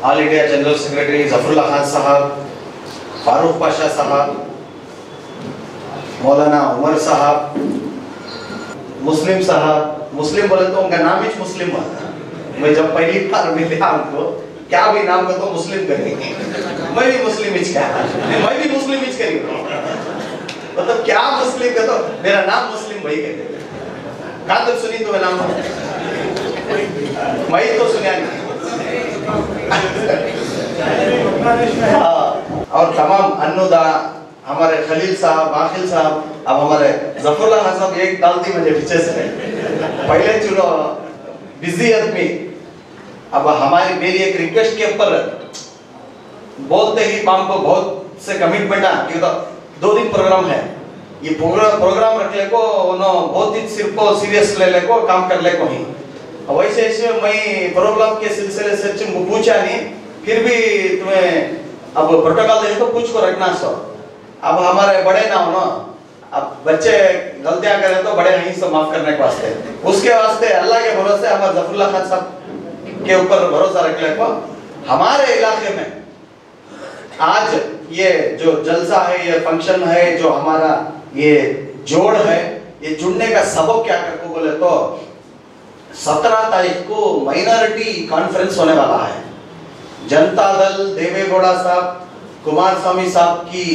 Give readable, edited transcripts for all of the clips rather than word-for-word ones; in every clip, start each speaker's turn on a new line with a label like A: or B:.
A: All India general secretary Zafrullah Khan साहब, फारूक पाशा साहब, मौलाना उमर साहब, मुस्लिम साहब, मुस्लिम बोले तो उनका नाम ही मुस्लिम हुआ। मैं जब पहली बार मिले आपको क्या भी नाम को तो मुस्लिम करेंगे, मैं भी मुस्लिम हिच क्या, मैं भी मुस्लिम हिच करेंगे, मतलब क्या मुस्लिम का तो मेरा नाम मुस्लिम भाई कहते हैं। कहाँ तक सुनी तुम्हें नाम, मैं तो सुनिया नहीं। और तमाम अन्नुदा, हमारे खलील साहब, आखिल साहब, अब हमारे जफरुल्लाह खान साहब एक डालती मुझे पीछे से, पहले चलो बिजी आदमी, अब हमारी मेरी एक रिक्वेस्ट के ऊपर बोलते ही पाम को बहुत से कमिटमेंट है कि तो 2 दिन प्रोग्राम है, ये प्रोग्राम रख ले को बहुत ही सिर्फ सीरियस ले ले को काम कर ले को ही। वैसे ऐसे मैं प्रोग्राम के सिलसिले से तुमको पूछा नहीं, फिर भी तुम्हें अब प्रोटोकॉल दे तो कुछ को रखना सो। अब हमारे बड़े ना हो ना, अब बच्चे गलतियां करें तो बड़े नहीं से माफ करने के वास्ते, उसके वास्ते अल्लाह के भरोसे हमारे जफरुल्लाह खान साहब के ऊपर भरोसा रख ले को। हमारे इलाके में आज ये जो जलसा है, ये फंक्शन है, जो हमारा ये जोड़ है, ये जुड़ने का सबब क्या कर को बोले तो 17 तारीख को माइनॉरिटी कॉन्फ्रेंस होने वाला है। जनता दल देवेगौड़ा साहब, कुमार स्वामी साहब की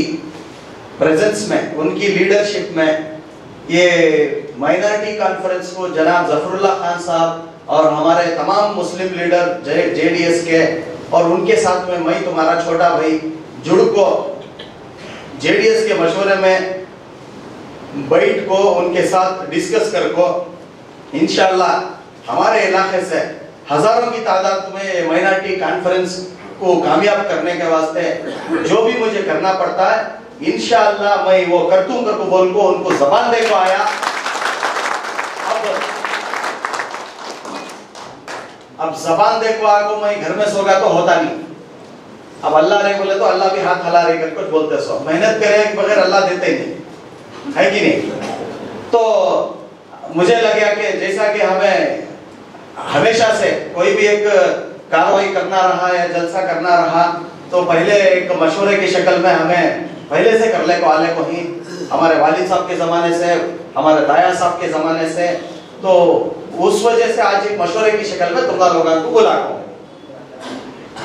A: प्रेजेंस में, उनकी लीडरशिप में ये माइनॉरिटी कॉन्फ्रेंस को जनाब जफरुल्लाह खान साहब और हमारे तमाम मुस्लिम लीडर जेडीएस के और उनके साथ में मैं तुम्हारा छोटा भाई जुड़ को जेडीएस के मशवरे में बैठ को उनके साथ डिस्कस कर को इंशाअल्लाह हमारे इलाके से हजारों की तादाद में माइनॉरिटी कॉन्फ्रेंस को कामयाब करने के वास्ते जो भी मुझे करना पड़ता है इंशाअल्लाह मैं वो करतूं कर को बोल को उनको जबान दे को आया। अब जबान दे को आगो मैं घर में सोगा तो होता नहीं। अब अल्लाह रे बोले तो अल्लाह भी हाथ हला रहे कर कुछ बोलते सो, मेहनत करे बगैर अल्लाह देते नहीं, है कि नहीं। तो मुझे लगा कि जैसा कि हमें हमेशा से कोई भी एक कार्रवाई करना रहा या जलसा करना रहा तो पहले एक मशवरे की शक्ल में हमें पहले से कर ले को आले को ही, हमारे वालिद साहब के ज़माने से, हमारे दाया साहब के ज़माने से, तो उस वजह से आज एक मशवरे की शक्ल में तुम लोगों को बुला को।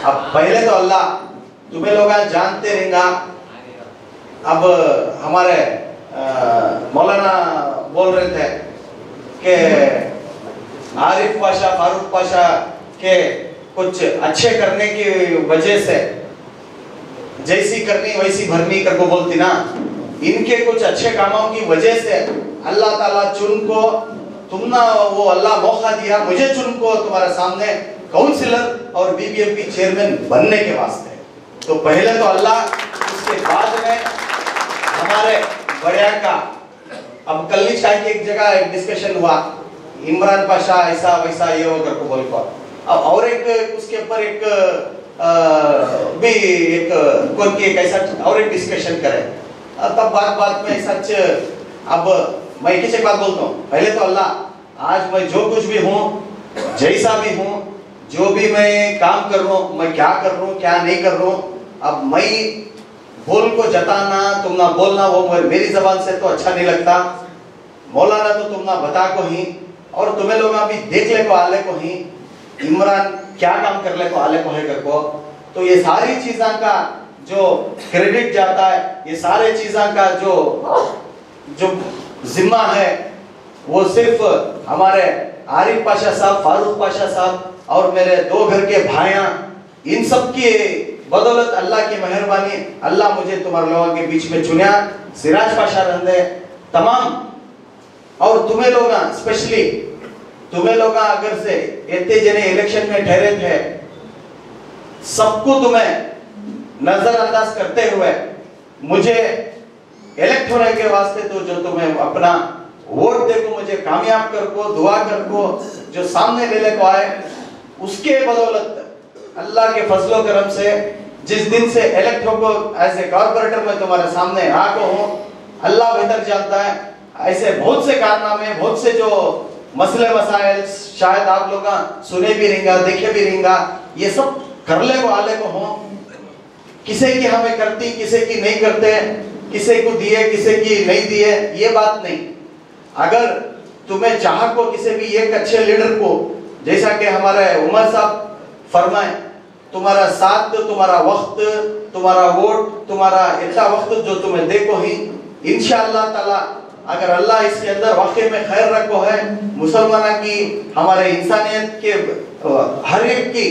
A: अब पहले तो अल्लाह तुम्हें लोग जानते रहेंगा। अब हमारे मौलाना बोल रहे थे कि आरिफ पाशा, फारूक पाशा के कुछ अच्छे करने की वजह से जैसी करनी वैसी भरनी करको बोलती ना, इनके कुछ अच्छे कामों की वजह से अल्लाह ताला चुन को तुम ना वो अल्लाह मौका दिया मुझे चुन को तुम्हारे सामने काउंसिलर और बीबीएमपी चेयरमैन बनने के वास्ते। तो पहले तो अल्लाह, उसके बाद में हमारे बड़िया का, अब कल शायद एक जगह एक डिस्कशन हुआ, इमरान पाशा ऐसा वैसा ये होकर को बोल को, अब और एक उसके ऊपर एक भी एक कोई एक ऐसा और एक डिस्कशन करें, तब बात में सच। अब मैं किसी बात बोलता हूँ, पहले तो अल्लाह आज मैं जो कुछ भी हूँ, जैसा भी हूँ, जो भी मैं काम कर रहा हूँ, मैं क्या कर रहा हूँ क्या नहीं कर रहा हूँ, अब मैं बोल को जताना तुम ना बोलना वो मेरी जबान से तो अच्छा नहीं लगता। मौलाना तो तुम ना बता को ही, और तुम्हें लोग अभी देख ले को आले को ही, इमरान क्या काम कर ले को आले को है कर को। तो ये सारी चीज़ों का जो क्रेडिट जाता है, ये सारे चीज़ों का जो जिम्मा है वो सिर्फ हमारे आरिफ पाशा साहब, फारूक पाशा साहब और मेरे 2 घर के भाइयां, इन सब की बदौलत अल्लाह की मेहरबानी, अल्लाह मुझे तुम्हारे लोगों के बीच में चुना। सिराज पाशा रंदे तमाम, और तुम्हें लोग स्पेशली तुम्हें लोग अगर से इतने जने इलेक्शन में ठहरे थे, सबको तुम्हें नजरअंदाज करते हुए मुझे इलेक्ट होने के वास्ते तो जो तुम्हें अपना वोट दे को मुझे कामयाब कर को दुआ कर को जो सामने ले को आए, उसके बदौलत अल्लाह के फजलो करम से जिस दिन से इलेक्ट हो को एज ए कॉर्पोरेटर में तुम्हारे सामने आ को हूँ, अल्लाह बेहतर जानता है। ऐसे बहुत से कारनामे, बहुत से जो मसले मसाइल शायद आप लोग सुने भी रहेंगे, देखे भी रहेंगे, ये सब करले को आले को हो, किसी की हमें करती किसी की नहीं करते, किसी को दिए किसी की नहीं दिए, ये बात नहीं। अगर तुम्हें चाह को किसी भी एक अच्छे लीडर को, जैसा कि हमारे उमर साहब फरमाए, तुम्हारा साथ, तुम्हारा वक्त, तुम्हारा वोट, तुम्हारा इतना वक्त जो तुम्हें देखो ही, इंशाअल्लाह ताला अगर अल्लाह इसके अंदर वाकई में खैर रखो है, मुसलमाना की, हमारे इंसानियत के हर एक की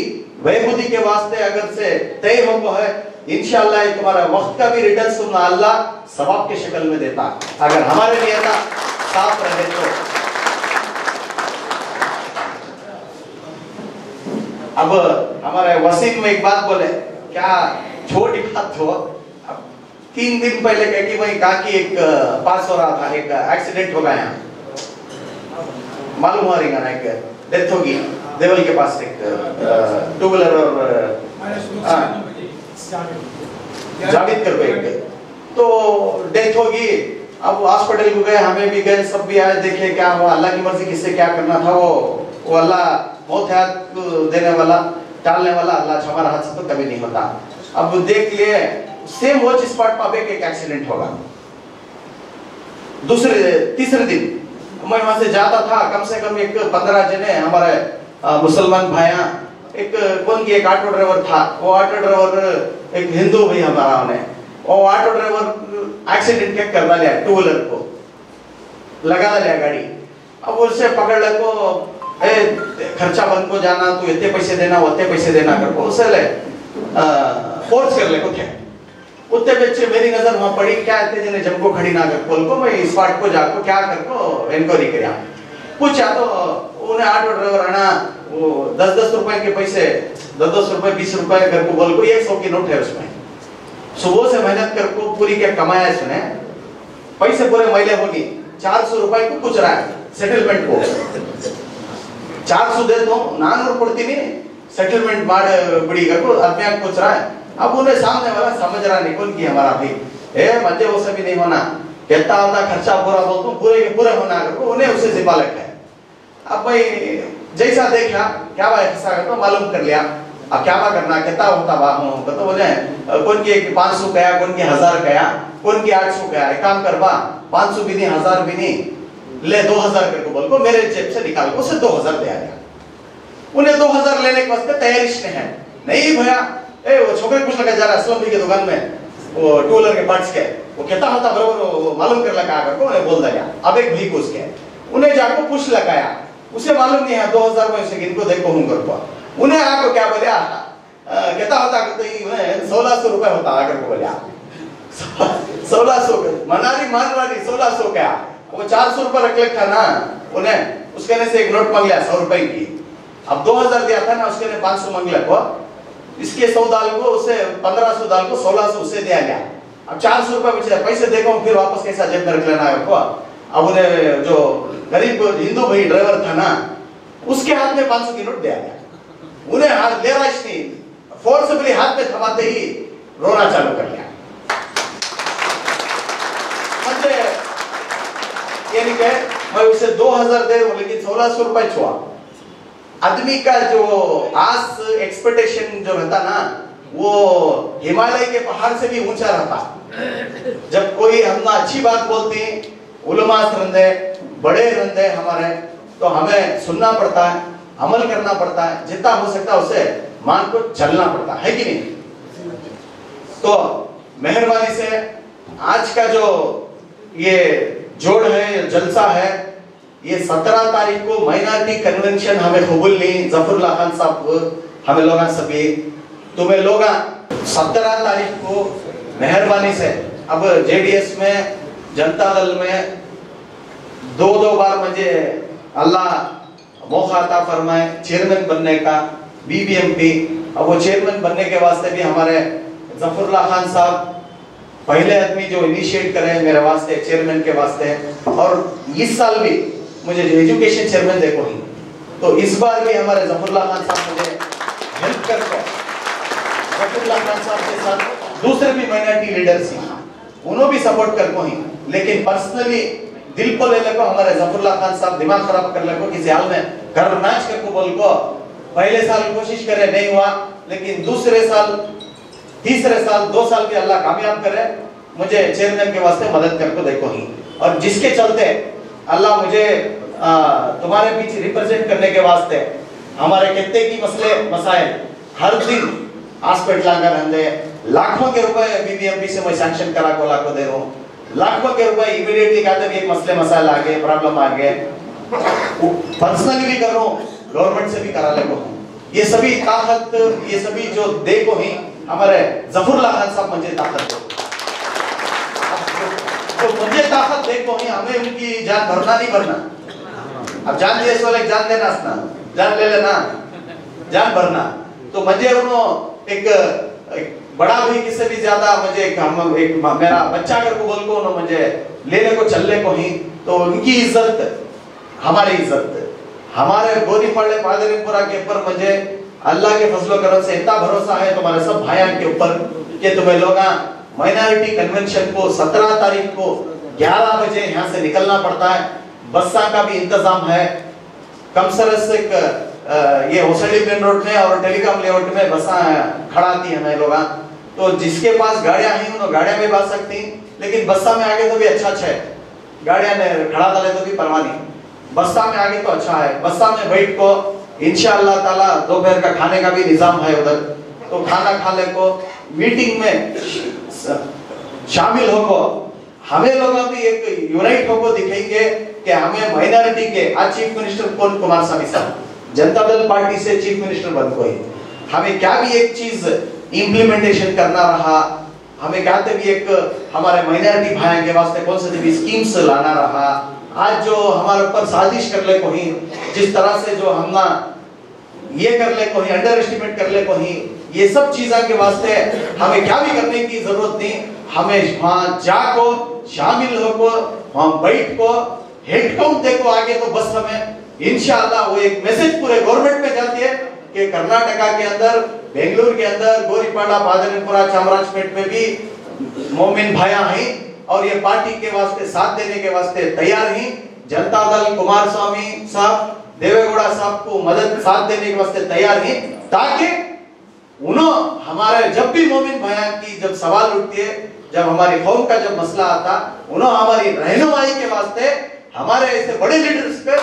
A: बेबूदी के वास्ते अगर से तय हो है, इंशाअल्लाह तुम्हारा वक्त का भी रिटर्न तुम्हें अल्लाह सवाब के शक्ल में देता, अगर हमारे नियत साफ रहे तो। अब हमारे वसीम में एक बात बोले, क्या छोटी बात हो, 3 दिन पहले कह कि भाई कहा कि एक पास हो रहा था, एक एक्सीडेंट हो गया, मालूम हुआ रही ना, एक डेथ होगी देवल के पास, एक टू व्हीलर और जावेद करके एक, तो डेथ होगी। अब हॉस्पिटल को गए, हमें भी गए, सब भी आए, देखे क्या हुआ, अल्लाह की मर्जी, किससे क्या करना था, वो अल्लाह मौत हयात देने वाला, टालने वाला अल्लाह, हमारा हाथ से तो कभी नहीं होता। अब देख लिए सेम वो स्पॉट पर एक एक्सीडेंट होगा। तीसरे दिन मैं वहां से जाता था, कम से कम एक 15 जने हमारे मुसलमान भाइयां, एक कौन की एक ऑटो ड्राइवर था, वो ऑटो ड्राइवर एक हिंदू भाई हमारा, उन्हें वो ऑटो ड्राइवर एक्सीडेंट के कर लिया, टू व्हीलर को लगा लिया गाड़ी। अब उससे पकड़ ले को, खर्चा बंद को जाना, तू इतने पैसे देना, उतने पैसे देना कर को उसे ले फोर्स कर ले को, क्या उतने बच्चे मेरी नजर वहां पड़ी, क्या इतने जने जमको खड़ी ना कर बोल को, मैं इस पार्ट को जाको क्या कर को इंक्वायरी किया, पूछा तो उन्हें ऑटो ड्राइवर है ना, वो 10-10 रुपए के पैसे, 10-10 रुपए 20 रुपए कर को बोल को, 100 की नोट है उसमें, सुबह से मेहनत कर को पूरी क्या कमाया इसने, पैसे पूरे मैले होगी, 400 रुपए को कुछ रहा है सेटलमेंट को, 400 दे दो, 400 पड़ती नहीं सेटलमेंट मार बड़ी कर को आदमी कुछ रहा है। अब उन्हें सामने वाला समझ रहा नहीं कौन की हमारा भाई, मजे वो सभी नहीं होना, कहता होता खर्चा पूरा बोल तो पूरे के पूरे होना कर को, उन्हें उसे जिपा लगता है। अब भाई जैसा देखा क्या भाई हिस्सा कर तो मालूम कर लिया, अब क्या करना, कहता होता बात तो बोले कौन की 500 गया, कौन की 1000 गया, कौन की 800 गया, एक काम कर बा 500 भी नहीं 1000 भी नहीं, ले 2000 करके बोल को मेरे जेब से निकाल को उसे 2000 दे आया। उन्हें 2000 लेने के वास्ते तैयारी है नहीं भैया, वो छोकरे कुछ लगा जा रहा असलम भाई की दुकान में, वो टू व्हीलर के पार्ट्स के, वो कहता होता बराबर मालूम कर लगा कर को उन्हें बोल दिया। अब एक भाई को उसके उन्हें जाको पूछ लगाया, उसे मालूम नहीं है 2000 में उसे इनको देखो हूं कर को, उन्हें आको क्या बोलिया, कहता होता तो 1600 रुपए होता आकर को बोलिया, 1600 मनाली मान वाली 1600 क्या, वो 400 रुपए रख लिखा ना, उन्हें उसके से एक नोट मांग लिया 100 रुपए की, अब 2000 दिया था ना, उसके ने 500 मांग लिया को, इसके 100 डाल को उसे 1500 डाल को 1600 उसे दिया गया। अब 400 रुपए बचे, पैसे देखो फिर वापस कैसा जेब में रख लेना है को। अब उन्हें जो गरीब हिंदू भाई ड्राइवर था ना, उसके हाथ में 500 की नोट दिया गया, उन्हें हाथ ले रहा नहीं, फोर्सफुली हाथ में थमाते ही रोना चालू कर लिया। यानी कि मैं उसे 2000 दे रहा हूं लेकिन 1600 रुपए छुआ। आदमी का जो आस एक्सपेक्टेशन जो रहता ना, वो हिमालय के पहाड़ से भी ऊंचा रहता। जब कोई हम अच्छी बात बोलती, उलमा रंदे बड़े रंदे हमारे, तो हमें सुनना पड़ता है, अमल करना पड़ता है, जितना हो सकता है उसे मान को चलना पड़ता है कि नहीं। तो मेहरबानी से आज का जो ये जोड़ है, जलसा है, ये 17 तारीख को माइनॉरिटी कन्वेंशन हमें कबूल नहीं, जफरुल्लाह खान साहब हमें लोग सभी तुम्हें लोग 17 तारीख को मेहरबानी से, अब जेडीएस में जनता दल में 2 बार मुझे अल्लाह मौका अता फरमाए चेयरमैन बनने का, बीबीएमपी। अब वो चेयरमैन बनने के वास्ते भी हमारे जफरुल्लाह खान साहब पहले आदमी जो इनिशिएट करे मेरे वास्ते चेयरमैन के वास्ते, और इस साल भी मुझे एजुकेशन चेयरमैन देखो ही, तो इस बार भी हमारे जफरुल्लाह खान साहब मुझे हेल्प करके, जफरुल्लाह खान साहब के साथ दूसरे भी माइनॉरिटी लीडर्स हैं, उन्होंने भी सपोर्ट करको ही, लेकिन पर्सनली दिल को ले लेको हमारे जफरुल्लाह खान साहब दिमाग खराब कर लेको किसी हाल में घर मैच करको बोल को, पहले साल कोशिश करे नहीं हुआ, लेकिन दूसरे साल, तीसरे साल, 2 साल भी अल्लाह कामयाब करे, मुझे चेयरमैन के वास्ते मदद करके देखो ही। और जिसके चलते अल्लाह मुझे तुम्हारे बीच रिप्रेजेंट करने के वास्ते हमारे कितने की मसले मसाइल हर दिन हॉस्पिटल का रहते, लाखों के रुपए बीबीएमपी से मैं सैंक्शन करा को लाखों दे रहा हूँ, लाखों के रुपए इमीडिएटली कहते भी एक मसले मसाइल आ गए, प्रॉब्लम आ गए, पर्सनली भी कर रहा हूँ, गवर्नमेंट से भी करा ले हूँ। ये सभी ताकत, ये सभी जो देखो ही हमारे जफरुल्लाह खान साहब मुझे ताकत दो, तो मुझे ताकत देखो ही, हमें उनकी जान भरना नहीं भरना। अब जान दिए वाले जान देना, जान ले लेना, जान भरना। तो मुझे उन्होंने एक बड़ा भी किसी भी ज्यादा मुझे एक मेरा बच्चा अगर को बोल को उन्होंने मुझे लेने को चलने को ही, तो उनकी इज्जत हमारी इज्जत, हमारे गोरीपाड़े पादरीपुरा के ऊपर मुझे अल्लाह के फजलो करम से इतना भरोसा है तुम्हारे सब भाइयों के ऊपर कि तुम्हें लोग माइनॉरिटी कन्वेंशन को 17 तारीख को 11 बजे यहाँ से निकलना पड़ता है। बस्सा का भी इंतजाम है, कमसरस ये होसडी मेन रोड में और टेलीकॉम लेआउट में बसा खड़ा थी हमें लोग, तो जिसके पास गाड़ियां हैं उन्होंने गाड़ियां में बस सकती, लेकिन बस्सा में आगे तो भी अच्छा है, गाड़ियां ने खड़ा डाले तो भी परवाह नहीं, बस्सा में आगे तो अच्छा है। बस्सा में बैठ को इंशाअल्लाह ताला दोपहर का खाने का भी निजाम है उधर, तो खाना खाने को मीटिंग में शामिल होको, हमें लोग भी एक यूनाइट होको दिखेंगे कि हमें माइनॉरिटी के आज चीफ मिनिस्टर कौन कुमार स्वामी साहब जनता दल पार्टी से चीफ मिनिस्टर बन कोई, हमें क्या भी एक चीज इम्प्लीमेंटेशन करना रहा, हमें क्या भी एक हमारे माइनॉरिटी भाइयों के वास्ते कौन से भी स्कीम्स लाना रहा। आज जो हमारे ऊपर साजिश कर ले को ही, जिस तरह से जो हमना ये कर ले को ही, अंडर एस्टिमेट कर ले को ही, ये सब चीज़ों के वास्ते हमें क्या भी करने की जरूरत नहीं, हमें वहाँ जाको शामिल होको, वहाँ बैठ को हेड काउंट देखो आगे, तो बस हमें इंशाअल्लाह वो एक मैसेज पूरे गवर्नमेंट में जाती है कि कर्नाटका के अंदर, बेंगलुरु के अंदर, गोरीपाड़ा, पादरीपुरा, चामराजपेट में भी मोमिन भाइया हैं और ये पार्टी के वास्ते साथ देने के वास्ते तैयार हैं। जनता दल कुमार स्वामी साहब, देवेगौड़ा साहब को मदद साथ देने के वास्ते तैयार हैं, ताकि उन्होंने हमारे जब भी मोमिन भाइया की जब सवाल उठती है, जब हमारी कौम का जब मसला आता, उन्होंने हमारी रहनुमाई के वास्ते हमारे ऐसे बड़े लीडर्स पे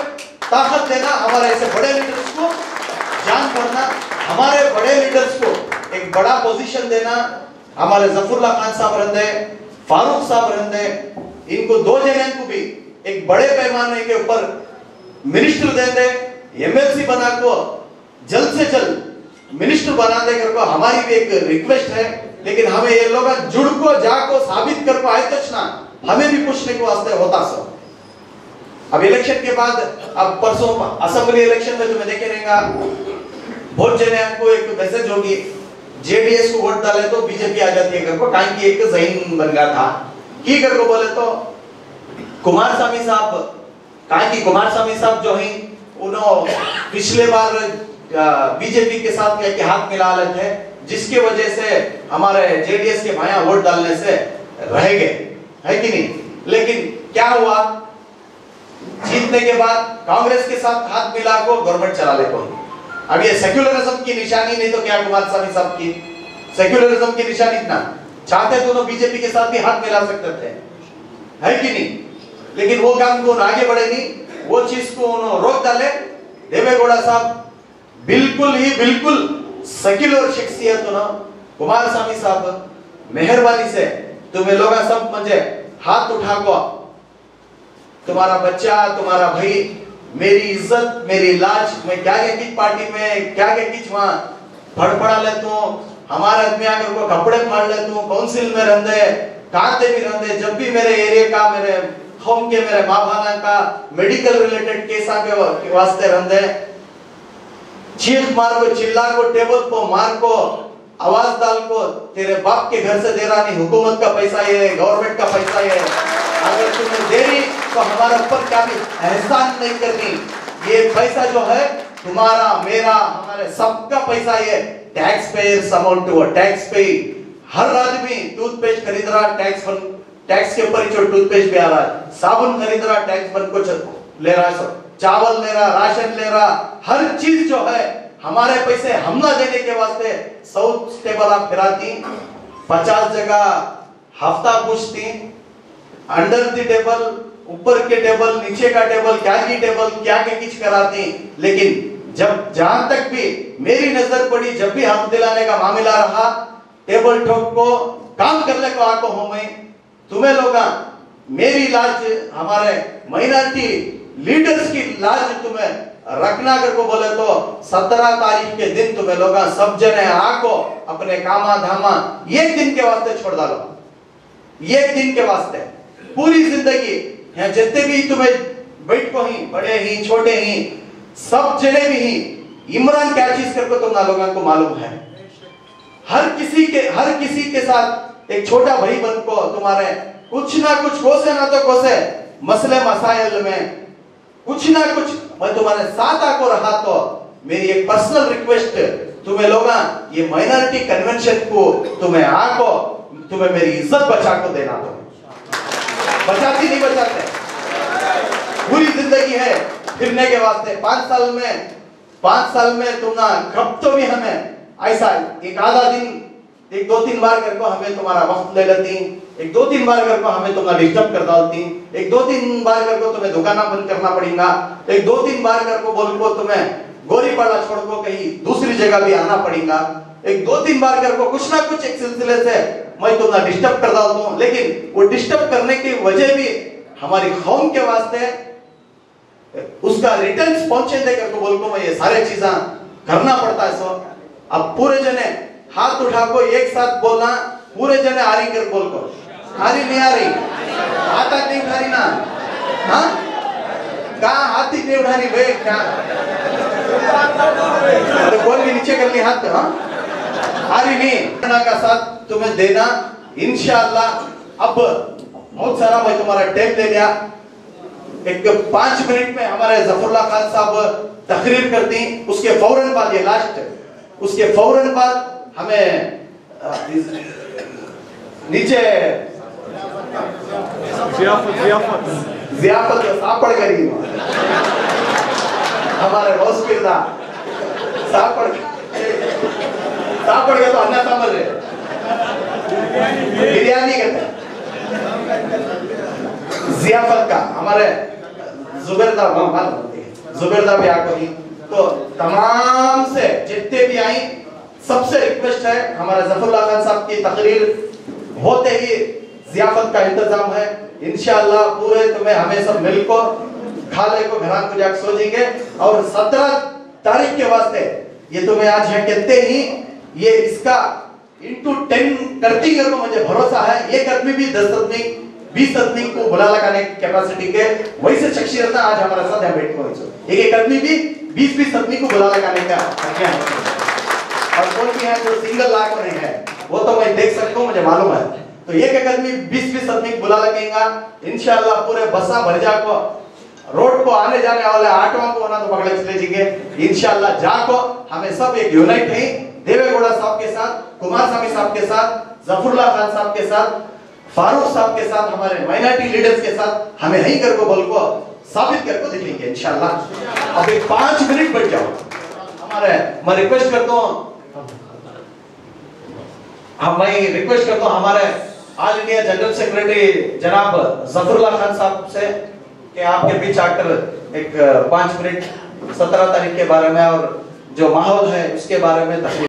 A: ताकत देना, हमारे ऐसे बड़े लीडर्स को जान करना, हमारे बड़े लीडर्स को एक बड़ा पोजीशन देना। हमारे जफरुल्लाह खान साहब रहते, फारूक साहब रहते, इनको 2 जने को भी एक बड़े पैमाने के ऊपर मिनिस्टर दे दे, एमएलसी बना को जल्द से जल्द मिनिस्टर बना दे कर को हमारी भी एक रिक्वेस्ट है। लेकिन हमें ये लोग जुड़ को जाको साबित कर को आए तक ना, हमें भी पूछने को वास्ते होता सब। अब इलेक्शन के बाद, अब परसों असेंबली इलेक्शन में तुम्हें देखे रहेगा, बहुत जने को एक मैसेज होगी, जेडीएस को वोट डाले तो बीजेपी आ जाती है कर को, काहे की एक जहीन बन गया था की कर को बोले तो कुमार स्वामी साहब, काहे की कुमार स्वामी साहब जो है उन्होंने पिछले बार बीजेपी के साथ क्या हाथ मिला ले थे, जिसके वजह से हमारे जेडीएस के भाइयां वोट डालने से रह गए, है कि नहीं। लेकिन क्या हुआ, जीतने के बाद कांग्रेस के साथ हाथ मिला को गवर्नमेंट चला ले को। अब ये सेक्युलरिज्म की निशानी नहीं तो क्या कुमार स्वामी साहब की सेक्युलरिज्म की निशानी इतना चाहते दोनों बीजेपी के साथ भी हाथ मिला सकते थे, है कि नहीं। लेकिन वो काम को आगे बढ़े नहीं, वो चीज को उन्होंने रोक डाले। देवेगौड़ा साहब बिल्कुल सेक्युलर शख्सियत हो ना, कुमार स्वामी साहब मेहरबानी से तुम्हें लोग सब मुझे हाथ उठा को, तुम्हारा बच्चा, तुम्हारा भाई, मेरी इज्जत, मेरी लाज, मैं क्या किस पार्टी में क्या किस वहां फड़फड़ा लेता हूँ, हमारे आदमी आकर को कपड़े फाड़ लेता हूँ, काउंसिल में रहते काते भी रहते, जब भी मेरे एरिया का, मेरे होम के, मेरे माँ भाना का मेडिकल रिलेटेड केस के वास्ते रहते, चीख मार को, चिल्ला को, टेबल को मार को, आवाज डाल को, तेरे बाप के घर से दे रहा नहीं, हुकूमत का पैसा ये, गवर्नमेंट का पैसा ये, अगर तुम्हें दे रही तो हमारे ऊपर क्या भी एहसान नहीं करनी, ये पैसा जो है तुम्हारा, मेरा, हमारे सबका पैसा, ये टैक्स पेयर्स अमाउंट हुआ, टैक्स पे। हर आदमी टूथपेस्ट खरीद रहा, टैक्स के ऊपर ही जो टूथपेस्ट भी आ रहा है, साबुन खरीद रहा, टैक्स बन को ले रहा है, सब चावल ले रहा, राशन ले रहा, हर चीज जो है हमारे पैसे हम ना देने के वास्ते साउथ टेबल आप फिराती, 50 जगह हफ्ता पूछती, अंडर द टेबल, ऊपर के टेबल, नीचे का टेबल, क्या की टेबल, क्या के किच कराती। लेकिन जब जहां तक भी मेरी नजर पड़ी, जब भी हाथ दिलाने का मामला रहा, टेबल ठोक को काम करने को आको हो मैं तुम्हें लोग मेरी लाज, हमारे माइनॉरिटी लीडर्स की लाज तुम्हें रखना कर को बोले तो 17 तारीख के दिन तुम्हें लोग सब जने आको अपने कामा धामा एक दिन के वास्ते छोड़ डालो, एक दिन के वास्ते पूरी जिंदगी यहाँ जितने भी तुम्हें बैठ को ही, बड़े ही छोटे ही, सब जने भी ही इमरान क्या चीज करके तुम ना लोगों को मालूम है। हर किसी के साथ एक छोटा भाई बन को तुम्हारे कुछ ना कुछ कोसे ना तो कोसे मसले मसाइल में कुछ ना कुछ मैं तुम्हारे साथ आको रहा। तो मेरी एक पर्सनल रिक्वेस्ट तुम्हें लोग ये माइनॉरिटी कन्वेंशन को तुम्हें आको, तुम्हें मेरी इज्जत बचा को देना, तो बचाती नहीं बचाते, पूरी जिंदगी है फिरने के वास्ते। 5 साल में तुम ना कब तो भी हमें ऐसा एक आधा दिन, एक 2-3 बार करके हमें तुम्हारा वक्त ले लेती, एक 2-3 बार करके हमें तुम्हारा डिस्टर्ब कर डालती, एक 2-3 बार करके तुम्हें दुकाना बंद करना पड़ेगा, एक 2-3 बार करके बोल को तुम्हें गोरीपाड़ा छोड़ को कहीं दूसरी जगह भी आना पड़ेगा, एक 2-3 बार करके कुछ ना कुछ एक सिलसिले से मैं तुम्हारा डिस्टर्ब कर डालता हूँ। लेकिन वो डिस्टर्ब करने की वजह भी हमारी कौम के वास्ते उसका रिटर्न्स पहुंचे देकर को बोल को मैं ये सारे चीजें करना पड़ता है। सो अब पूरे जने हाथ उठा को एक साथ बोलना, पूरे जने आ रही कर बोल को, आ रही नहीं आ रही, हाथ नहीं उठा रही ना, हाँ कहा हाथ ही नहीं उठा रही भाई, क्या तो बोल भी नीचे कर ली हाथ, हाँ आ रही नहीं का साथ तुम्हें देना इंशाअल्लाह। अब बहुत सारा मैं तुम्हारा टाइम दे दिया, एक 5 मिनट में हमारे जफरुल्लाह खान साहब तकरीर करती, उसके फौरन बाद ये लास्ट, उसके फौरन बाद हमें नीचे जियाफत सापड़ करी हमारे हॉस्पिटल सापड़ गया तो अन्ना समझ रहे बिरयानी कहते जियाफत का हमारे जुबेरदा भी आको ही। तो तमाम से जितने भी आई सबसे रिक्वेस्ट है, हमारा जफरुल्लाह खान साहब की तकरीर होते ही जियाफत का इंतजाम है इंशाअल्लाह। पूरे तुम्हें हमें सब मिलकर खाले को घरां को जाकर सो जाएंगे। और 17 तारीख के वास्ते ये तुम्हें आज है कहते ही ये इसका इंटू 10 करती है, तो मुझे भरोसा है एक आदमी भी 10 आदमी 20 आदमी को बुला लगाने की कैपेसिटी के वैसे शख्सियत आज हमारे साथ है बैठ को, एक आदमी भी 20-20 आदमी को बुला लगाने का और कौन भी है जो सिंगल लाख नहीं है वो तो मैं देख सकता हूँ, मुझे मालूम है। तो एक आदमी 20-20 आदमी को बुला लगेगा इंशाअल्लाह। पूरे बसा भर जा को रोड को आने जाने वाले ऑटो को ना तो पकड़ के ले जाएंगे इंशाअल्लाह। जाको हमें सब एक यूनाइट है देवेगौड़ा साहब के साथ, कुमारस्वामी साहब के साथ, जफरुल्लाह खान साहब के साथ, फारूक साहब के साथ, हमारे माइनॉरिटी लीडर्स के साथ हमें यही कर को बोल को साबित करके दिखेंगे इंशाअल्लाह। अब एक 5 मिनट बैठ जाओ हमारे, मैं रिक्वेस्ट करता हूँ हमारे ऑल इंडिया जनरल सेक्रेटरी जनाब जफरुल्लाह खान साहब से कि आपके बीच आकर एक 5 मिनट 17 तारीख के बारे में और जो माहौल है उसके बारे में